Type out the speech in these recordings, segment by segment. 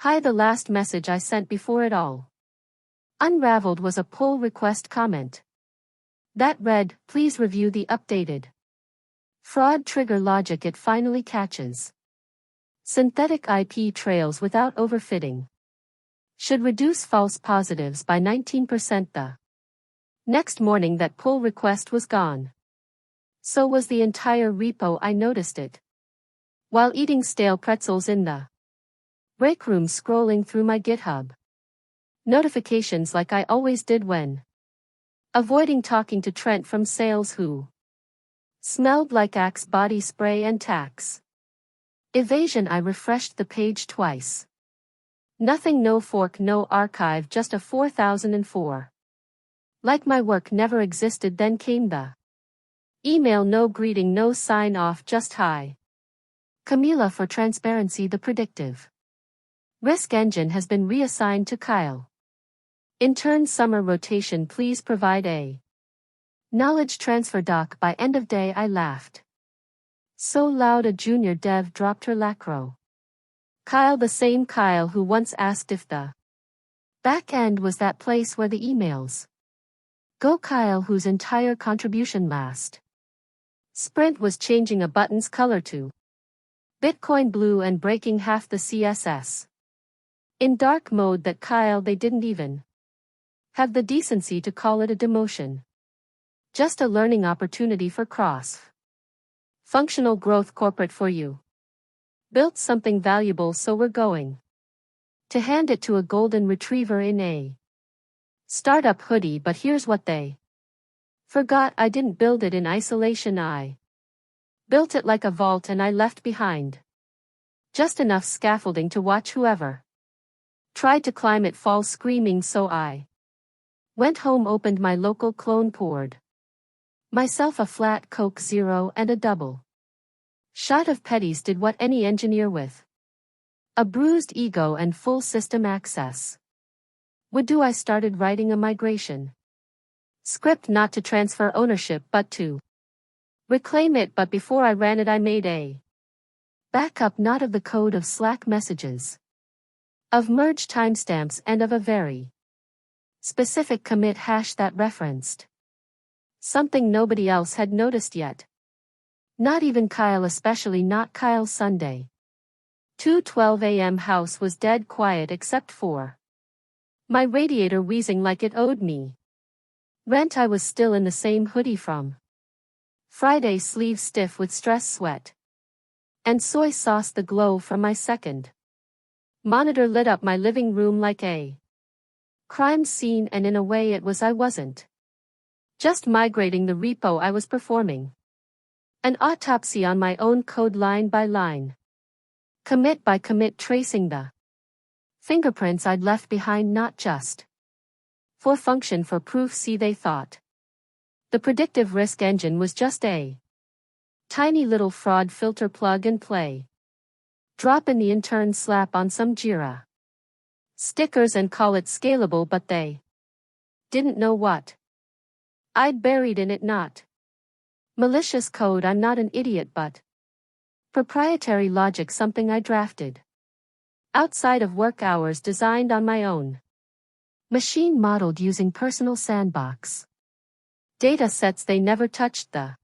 Hi, the last message I sent before it all unraveled was a pull request comment that read, "Please review the updated fraud trigger logic it finally catches. Synthetic IP trails without overfitting should reduce false positives by 19%." The next morning that pull request was gone. So was the entire repo. I noticed it while eating stale pretzels in the break room, scrolling through my GitHub notifications like I always did when avoiding talking to Trent from sales, who smelled like Axe body spray and tax evasion. I refreshed the page twice. Nothing, no fork, no archive, just a 4004. Like my work never existed. Then came the email, no greeting, no sign off, just hi, Camila. For transparency, the predictive risk engine has been reassigned to Kyle. Intern summer rotation. Please provide a knowledge transfer doc by end of day. I laughed so loud a junior dev dropped her lacro. Kyle, the same Kyle who once asked if the back end was that place where the emails go. Kyle, whose entire contribution last sprint was changing a button's color to Bitcoin blue and breaking half the CSS in dark mode. That Kyle, they didn't even have the decency to call it a demotion. Just a learning opportunity for cross-functional growth. Corporate for you built something valuable, so we're going to hand it to a golden retriever in a startup hoodie. But here's what they forgot: I didn't build it in isolation. I built it like a vault, and I left behind just enough scaffolding to watch whoever tried to climb it fall screaming. So I went home, opened my local clone, poured myself a flat Coke Zero and a double shot of Petties, did what any engineer with a bruised ego and full system access would do. I started writing a migration script, not to transfer ownership but to reclaim it. But before I ran it, I made a backup, not of the code, of Slack messages, of merge timestamps, and of a very specific commit hash that referenced something nobody else had noticed yet. Not even Kyle, especially not Kyle. Sunday, 2:12 a.m. House was dead quiet except for my radiator wheezing like it owed me rent. I was still in the same hoodie from Friday, sleeves stiff with stress sweat and soy sauce. The glow from my second monitor lit up my living room like a crime scene, and in a way it was. I wasn't just migrating the repo, I was performing an autopsy on my own code, line by line, commit by commit, tracing the fingerprints I'd left behind, not just for function, for proof. See, they thought the predictive risk engine was just a tiny little fraud filter, plug and play, drop in the intern, slap on some Jira stickers and call it scalable. But they didn't know what I'd buried in it. Not malicious code, I'm not an idiot, but proprietary logic, something I drafted outside of work hours, designed on my own machine, modeled using personal sandbox data sets. They never touched the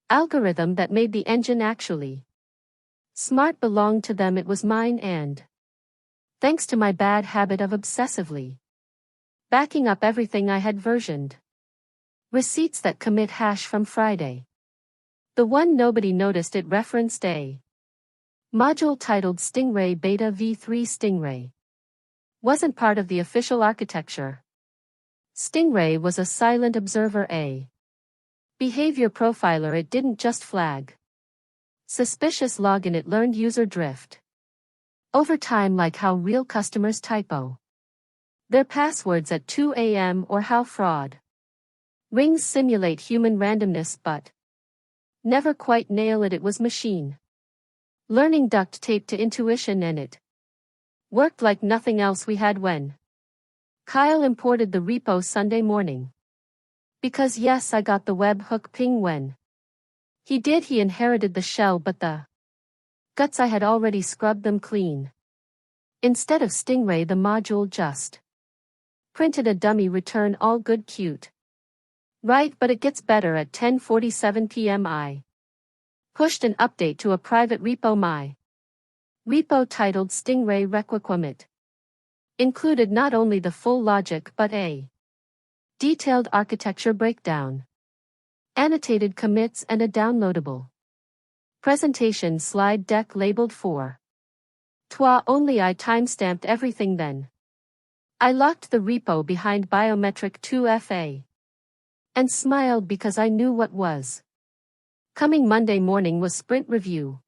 algorithm that made the engine actually smart, belonged to them. It was mine, and thanks to my bad habit of obsessively backing up everything I had versioned, receipts that commit hash from Friday, the one nobody noticed, it referenced a module titled Stingray Beta v3. Stingray wasn't part of the official architecture. Stingray was a silent observer, a behavior profiler. It didn't just flag suspicious login, it learned user drift over time, like how real customers typo their passwords at 2 a.m. or how fraud rings simulate human randomness but never quite nail it. It was machine learning duct taped to intuition, and it worked like nothing else we had. When Kyle imported the repo Sunday morning, because yes, I got the webhook ping when he did. He inherited the shell, but the guts, I had already scrubbed them clean. Instead of Stingray, the module just printed a dummy return all good cute. Right, but it gets better. At 10:47 p.m. I pushed an update to a private repo. My repo titled Stingray Requirement included not only the full logic but a detailed architecture breakdown, annotated commits, and a downloadable presentation slide deck labeled for toi only. I timestamped everything. Then I locked the repo behind biometric 2FA and smiled because I knew what was coming. Monday morning was sprint review,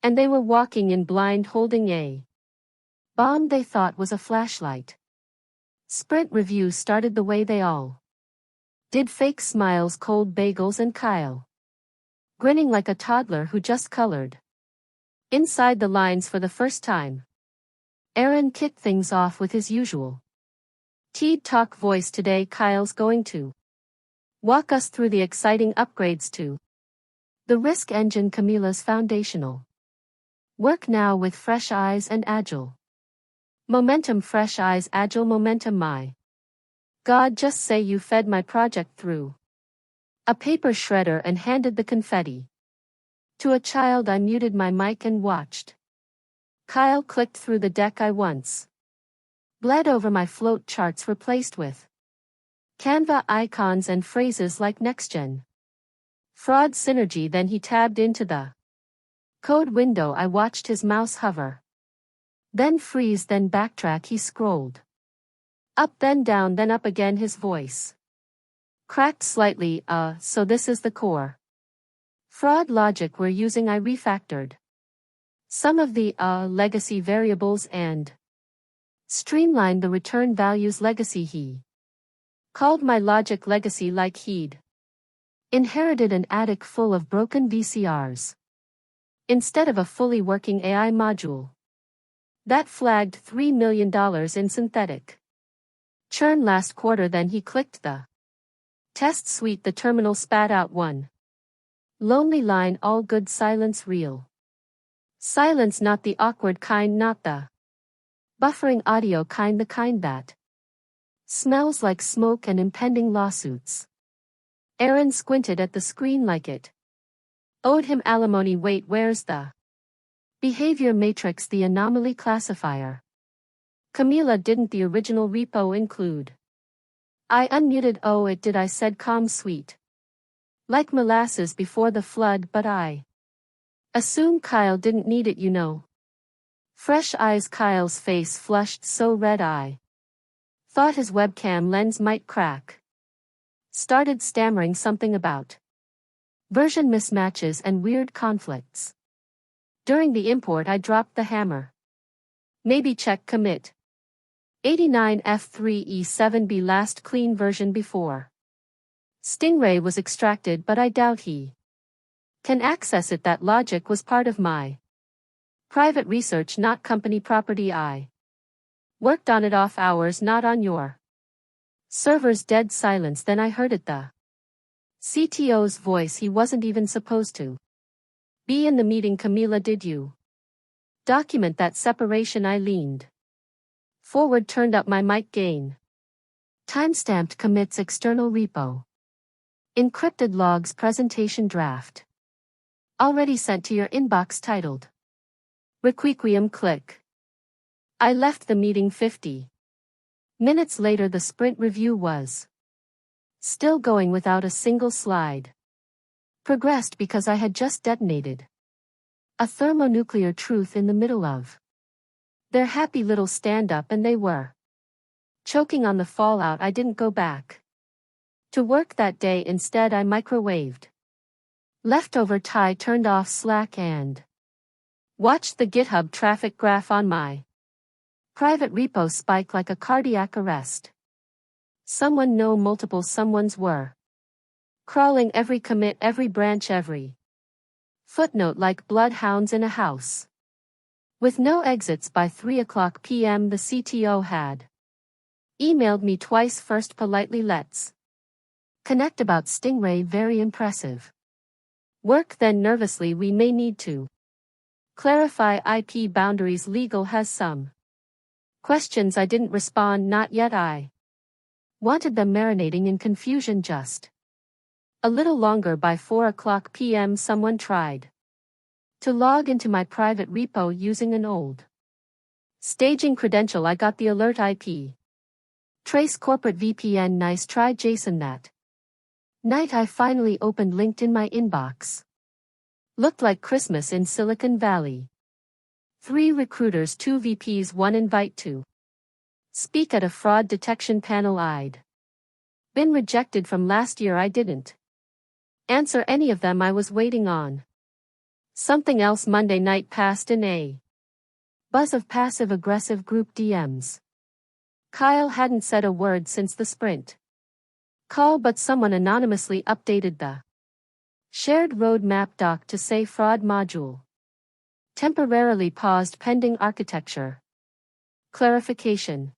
and they were walking in blind holding a bomb they thought was a flashlight. Sprint review started the way they all did: fake smiles, cold bagels, and Kyle grinning like a toddler who just colored inside the lines for the first time. Aaron kicked things off with his usual TED Talk voice. Today Kyle's going to walk us through the exciting upgrades to the Risk Engine, Camila's foundational work now with fresh eyes and agile momentum. Fresh eyes, agile momentum. My God, just say you fed my project through a paper shredder and handed the confetti to a child. I muted my mic and watched Kyle clicked through the deck I once bled over. My float charts replaced with Canva icons and phrases like NextGen fraud synergy. Then he tabbed into the code window. I watched his mouse hover, then freeze, then backtrack. He scrolled up, then down, then up again. His voice cracked slightly. So this is the core fraud logic we're using. I refactored some of the legacy variables and streamlined the return values. Legacy, he called my logic legacy, like he'd inherited an attic full of broken VCRs instead of a fully working AI module that flagged $3 million in synthetic churn last quarter. Then he clicked the test suite. The terminal spat out one lonely line: all good silence, real silence, not the awkward kind, not the buffering audio kind, the kind that smells like smoke and impending lawsuits. Aaron squinted at the screen like it owed him alimony. Wait, where's the behavior matrix, the anomaly classifier? Camila, didn't the original repo include? I unmuted. Oh, it did. I said calm, sweet, like molasses before the flood, but I assume Kyle didn't need it, you know. Fresh eyes. Kyle's face flushed so red I thought his webcam lens might crack. Started stammering something about version mismatches and weird conflicts. During the import I dropped the hammer. Maybe check commit 89F3E7B, last clean version before Stingray was extracted, but I doubt he can access it. That logic was part of my private research, not company property. I worked on it off hours, not on your servers. Dead silence. Then I heard it, the CTO's voice. He wasn't even supposed to be in the meeting. Camila, did you document that separation? I leaned forward, turned up my mic gain. Timestamped commits, external repo, encrypted logs, presentation draft already sent to your inbox, titled Requiem. Click. I left the meeting. 50 minutes later the sprint review was still going without a single slide. Progressed because I had just detonated a thermonuclear truth in the middle of their happy little stand-up, and they were choking on the fallout. I didn't go back to work that day. Instead I microwaved leftover Thai, turned off Slack, and watched the GitHub traffic graph on my private repo spike like a cardiac arrest. Someone, no, multiple someones were crawling every commit, every branch, every footnote like bloodhounds in a house with no exits. By 3:00 p.m. the CTO had emailed me twice. First politely, let's connect about Stingray, very impressive work. Then nervously, we may need to clarify IP boundaries, legal has some Questions I didn't respond, not yet. I wanted them marinating in confusion just a little longer. By 4 p.m. someone tried to log into my private repo using an old staging credential. I got the alert: IP trace corporate VPN. Nice try, Jason. That night I finally opened LinkedIn. My inbox looked like Christmas in Silicon Valley. 3 recruiters, 2 VPs, 1 invite to speak at a fraud detection panel. I'd been rejected from last year. I didn't answer any of them. I was waiting on something else. Monday night passed in a buzz of passive-aggressive group DMs. Kyle hadn't said a word since the sprint call, but someone anonymously updated the shared roadmap doc to say fraud module temporarily paused pending architecture clarification.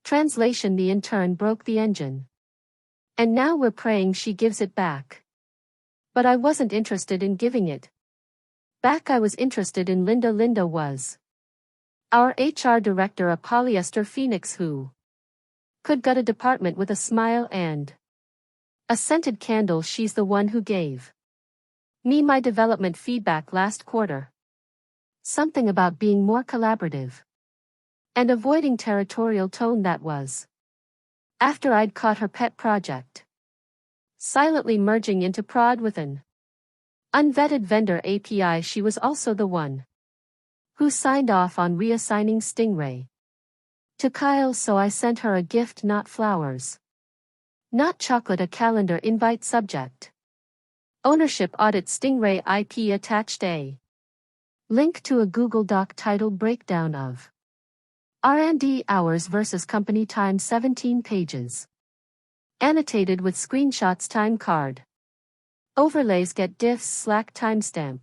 Translation: the intern broke the engine, and now we're praying she gives it back. But I wasn't interested in giving it back. I was interested in Linda. Linda was our HR director, a polyester phoenix who could gut a department with a smile and a scented candle. She's the one who gave me my development feedback last quarter. Something about being more collaborative and avoiding territorial tone. That was after I'd caught her pet project silently merging into prod with an unvetted vendor API. She was also the one who signed off on reassigning Stingray to Kyle, so I sent her a gift: not flowers, not chocolate, a calendar invite. Subject: ownership audit. Stingray IP attached a link to a Google Doc titled Breakdown of R&D hours versus company time, 17 pages. Annotated with screenshots. Time card overlays. Get diffs. Slack timestamp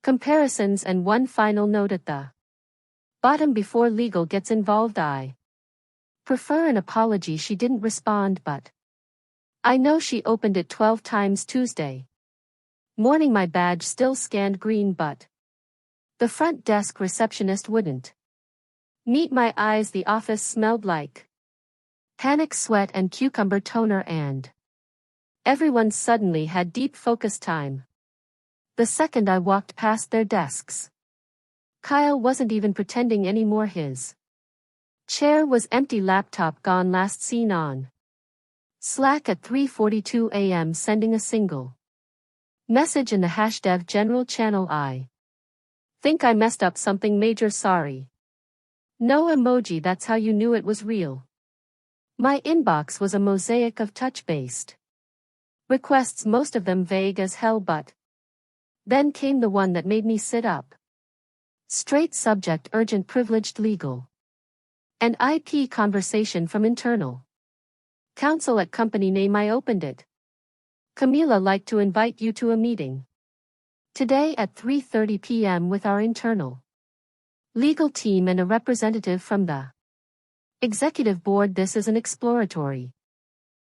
comparisons. And one final note at the bottom before legal gets involved: I prefer an apology. She didn't respond, but I know she opened it 12 times. Tuesday morning my badge still scanned green, but the front desk receptionist wouldn't meet my eyes. The office smelled like panic sweat and cucumber toner, and everyone suddenly had deep focus time the second I walked past their desks. Kyle wasn't even pretending anymore. His chair was empty, laptop gone. Last seen on Slack at 3:42 a.m. sending a single message in the #dev general channel: I think I messed up something major, sorry. No emoji. That's how you knew it was real. My inbox was a mosaic of touch-based requests, most of them vague as hell, but then came the one that made me sit up straight. Subject: urgent, privileged, legal and IP conversation from internal counsel at company name. I opened it. Camila, like to invite you to a meeting today at 3:30 p.m. with our internal legal team and a representative from the executive board. This is an exploratory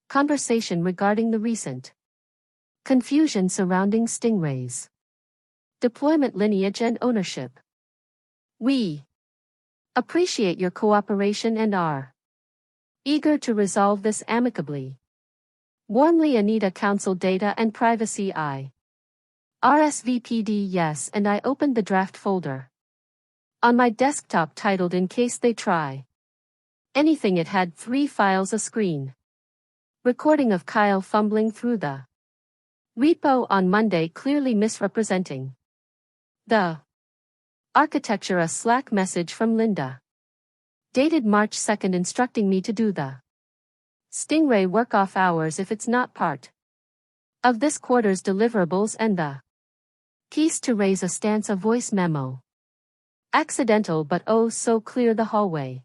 conversation regarding the recent confusion surrounding Stingray's deployment, lineage, and ownership. We appreciate your cooperation and are eager to resolve this amicably. Warmly, Anita, Counsel, Data and Privacy. I RSVP'd yes, and I opened the draft folder on my desktop titled In Case They Try Anything. It had 3 files: a screen recording of Kyle fumbling through the repo on Monday, clearly misrepresenting the architecture, a Slack message from Linda dated March 2nd instructing me to do the Stingray work off hours if it's not part of this quarter's deliverables, and the keys to raise a stance. A voice memo, accidental but oh so clear. The hallway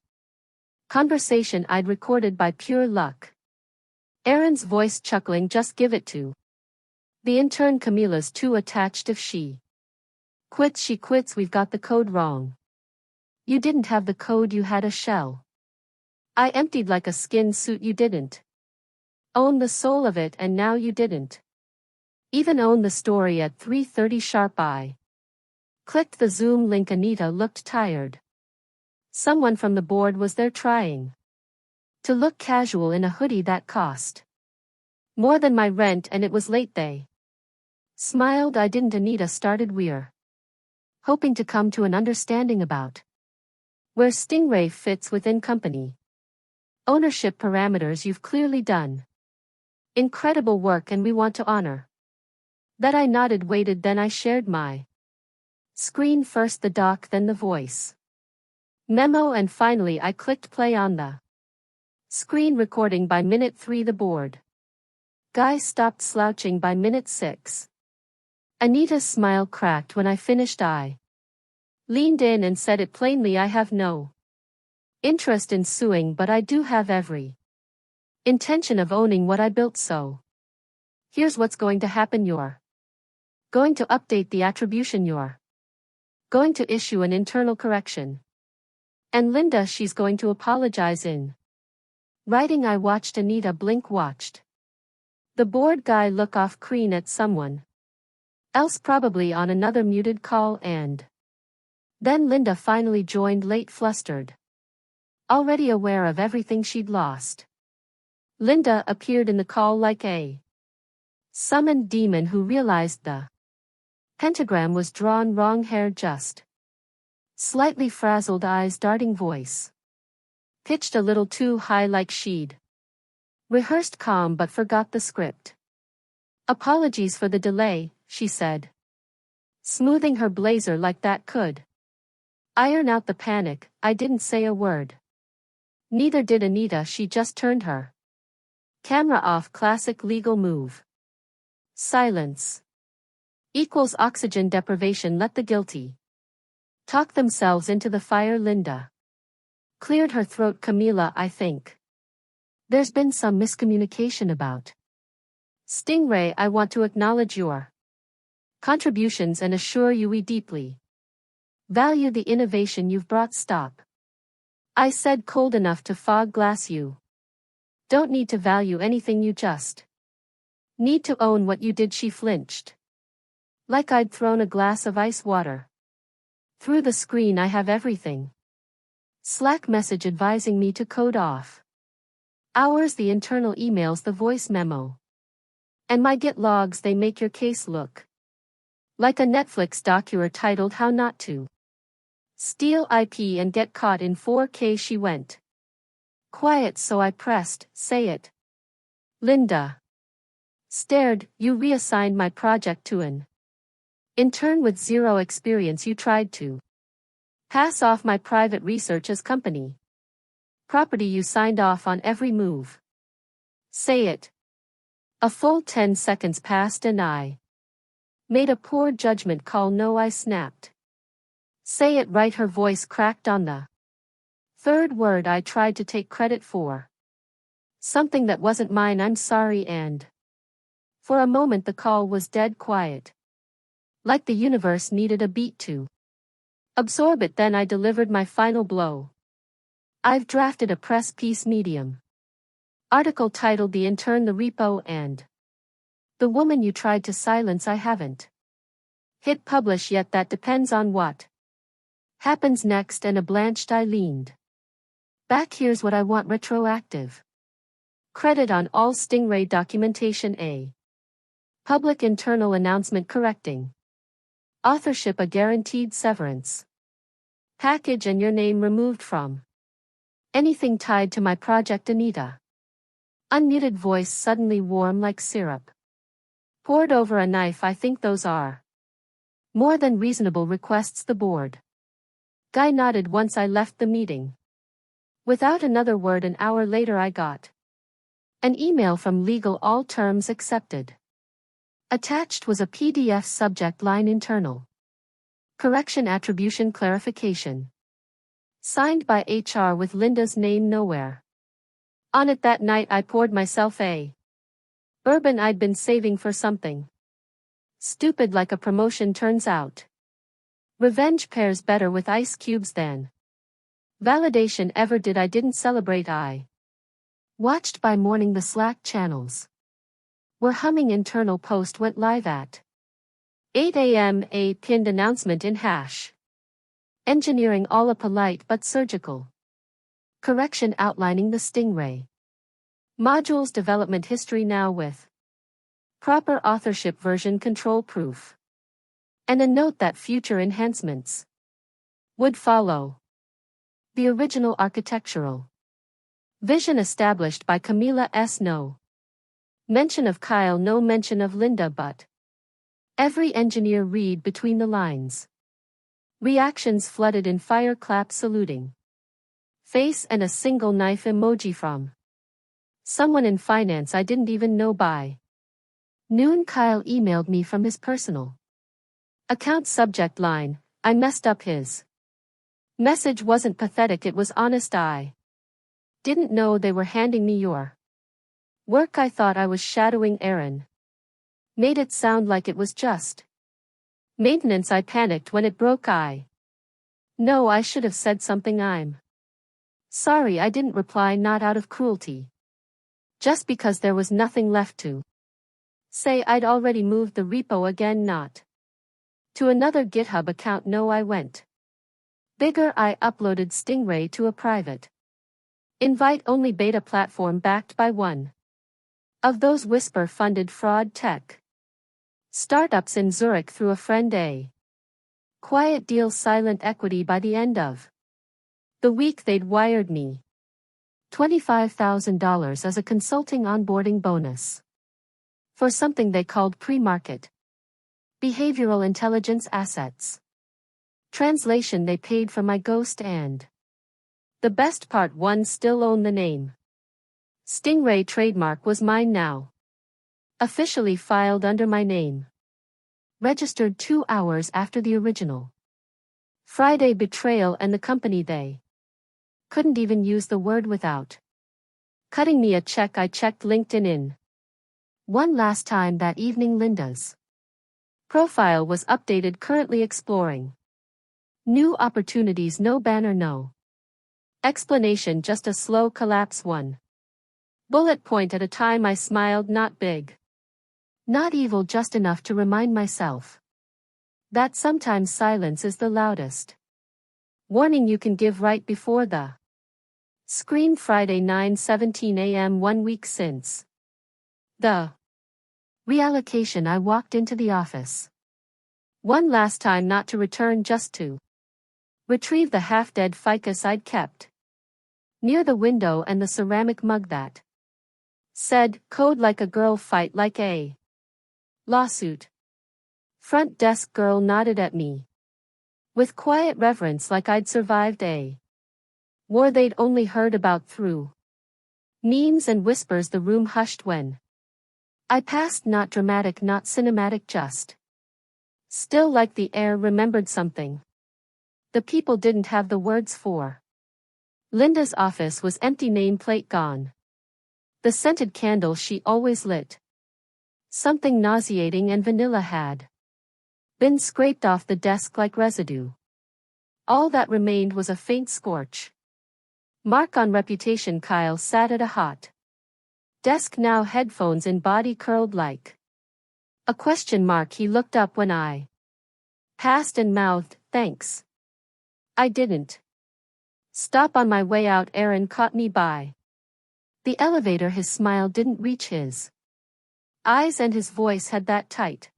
conversation I'd recorded by pure luck. Aaron's voice chuckling, just give it to the intern. Camila's too attached. If she quits, she quits. We've got the code wrong. You didn't have the code, you had a shell. I emptied like a skin suit. You didn't own the soul of it, and now you didn't even own the story. At 3:30 sharp I clicked the Zoom link. Anita looked tired. Someone from the board was there trying to look casual in a hoodie that cost more than my rent, and it was late. They smiled. I didn't. Anita started. We're hoping to come to an understanding about where Stingray fits within company ownership parameters. You've clearly done incredible work and we want to honor that. I nodded, waited, then I shared my screen, first the doc, then the voice memo, and finally I clicked play on the screen recording. By minute 3 the board guy stopped slouching. By minute 6 Anita's smile cracked. When I finished I leaned in and said it plainly, I have no interest in suing, but I do have every intention of owning what I built. So here's what's going to happen. You're going to update the attribution. You're going to issue an internal correction. And Linda, she's going to apologize in writing. I watched Anita blink, watched the board guy look off screen at someone else, probably on another muted call, and then Linda finally joined, late, flustered, already aware of everything she'd lost. Linda appeared in the call like a summoned demon who realized the pentagram was drawn wrong. Hair just slightly frazzled, eyes darting, voice pitched a little too high, like she'd rehearsed calm but forgot the script. Apologies for the delay, she said, smoothing her blazer like that could iron out the panic. I didn't say a word. Neither did Anita. She just turned her camera off. Classic legal move. Silence equals oxygen deprivation. Let the guilty talk themselves into the fire. Linda cleared her throat. Camila, I think there's been some miscommunication about Stingray. I want to acknowledge your contributions and assure you we deeply value the innovation you've brought. Stop, I said, cold enough to fog glass. You don't need to value anything, you just need to own what you did. She flinched, like I'd thrown a glass of ice water through the screen. I have everything. Slack message advising me to code off hours, the internal emails, the voice memo, and my Git logs. They make your case look like a Netflix documentary titled How Not to Steal IP and Get Caught in 4K. She went quiet, so I pressed, say it. Linda stared. You reassigned my project to an intern with zero experience. You tried to pass off my private research as company property. You signed off on every move. Say it. A full 10 seconds passed and I made a poor judgment call. No, I snapped. Say it right. Her voice cracked on the third word. I tried to take credit for something that wasn't mine. I'm sorry. And for a moment the call was dead quiet, like the universe needed a beat to absorb it. Then I delivered my final blow. I've drafted a press piece, medium article titled The Intern, the Repo, and the Woman You Tried to Silence. I haven't hit publish yet. That depends on what happens next. And a blanched eye leaned back. Here's what I want: retroactive credit on all Stingray documentation, a public internal announcement correcting authorship, a guaranteed severance package, and your name removed from anything tied to my project. Anita, unmuted voice suddenly warm like syrup poured over a knife. I think those are more than reasonable requests. The board guy nodded once I left the meeting. Without another word, an hour later I got an email from legal: all terms accepted. Attached was a PDF, subject line internal correction attribution clarification, signed by HR with Linda's name nowhere on it. That night I poured myself a bourbon I'd been saving for something stupid like a promotion. Turns out revenge pairs better with ice cubes than validation ever did. I didn't celebrate. I watched. By morning the Slack channels were humming. Internal post went live at 8 a.m. A pinned announcement in hash Engineering all a polite but surgical correction outlining the Stingray module's development history now with proper authorship version control proof. And a note that future enhancements would follow. The original architectural vision established by Camila S. No mention of Kyle, no mention of Linda, but every engineer read between the lines. Reactions flooded in fire clap saluting face and a single knife emoji from someone in finance I didn't even know. By noon Kyle emailed me from his personal account. Subject line, I messed up. His message wasn't pathetic, it was honest. I didn't know they were handing me your work. I thought I was shadowing Aaron. Made it sound like it was just maintenance. I panicked when it broke. I know I should have said something. I'm sorry. I didn't reply, not out of cruelty. Just because there was nothing left to say. I'd already moved the repo again, not to another GitHub account. No, I went bigger. I uploaded Stingray to a private invite-only beta platform backed by one of those whisper-funded fraud tech startups in Zurich through a friend. A quiet deal, silent equity. By the end of the week they'd wired me $25,000 as a consulting onboarding bonus for something they called pre-market behavioral intelligence assets. Translation, they paid for my ghost, and the best part, one still owned the name. Stingray trademark was mine now. Officially filed under my name. Registered 2 hours after the original Friday betrayal, and the company, they couldn't even use the word without cutting me a check. I checked LinkedIn in one last time that evening. Linda's profile was updated, currently exploring new opportunities. No banner, no explanation, just a slow collapse, one bullet point at a time. I smiled, not big, not evil, just enough to remind myself that sometimes silence is the loudest warning you can give right before the scream. Friday, 9:17 a.m. 1 week since the reallocation, I walked into the office one last time, not to return, just to retrieve the half-dead ficus I'd kept near the window and the ceramic mug that said, "Code like a girl, fight like a lawsuit." Front desk girl nodded at me with quiet reverence, like I'd survived a war they'd only heard about through memes and whispers. The room hushed when I passed, not dramatic, not cinematic, just still, like the air remembered something the people didn't have the words for. Linda's office was empty, nameplate gone. The scented candle she always lit, something nauseating and vanilla, had been scraped off the desk like residue. All that remained was a faint scorch mark on reputation. Kyle sat at a hot desk now, headphones in, body curled like a question mark. He looked up when I passed and mouthed, "Thanks." I didn't stop on my way out. Aaron caught me by the elevator. His smile didn't reach his eyes, and his voice had that tight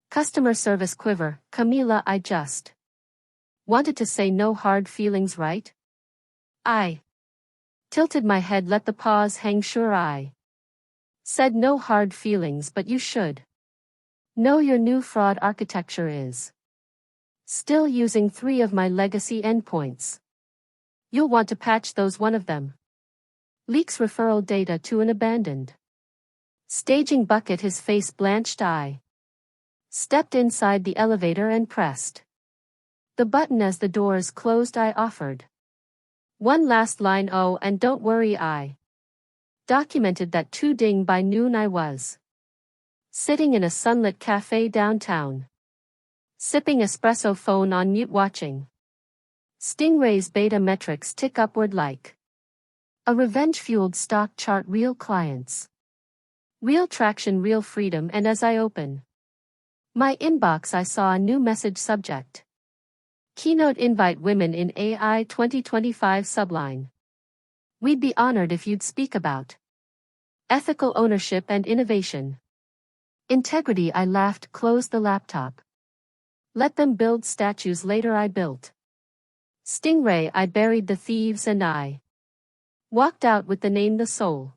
customer service quiver. "Camila, I just wanted to say, no hard feelings, right?" I tilted my head, let the pause hang. "Sure," I said, "no hard feelings, but you should know your new fraud architecture is still using 3 of my legacy endpoints. You'll want to patch those. One of them leaks referral data to an abandoned staging bucket." His face blanched. I stepped inside the elevator and pressed the button as the doors closed. I offered one last line, "Oh, and don't worry, I documented that too." Ding. By noon I was sitting in a sunlit cafe downtown, sipping espresso, phone on mute, watching Stingray's beta metrics tick upward like a revenge-fueled stock chart. Real clients, real traction, real freedom. And as I open my inbox, I saw a new message. Subject: Keynote invite women in AI 2025 subline. We'd be honored if you'd speak about ethical ownership and innovation. Integrity. I laughed, closed the laptop. Let them build statues later. I built Stingray. I buried the thieves and I walked out with the name The Soul.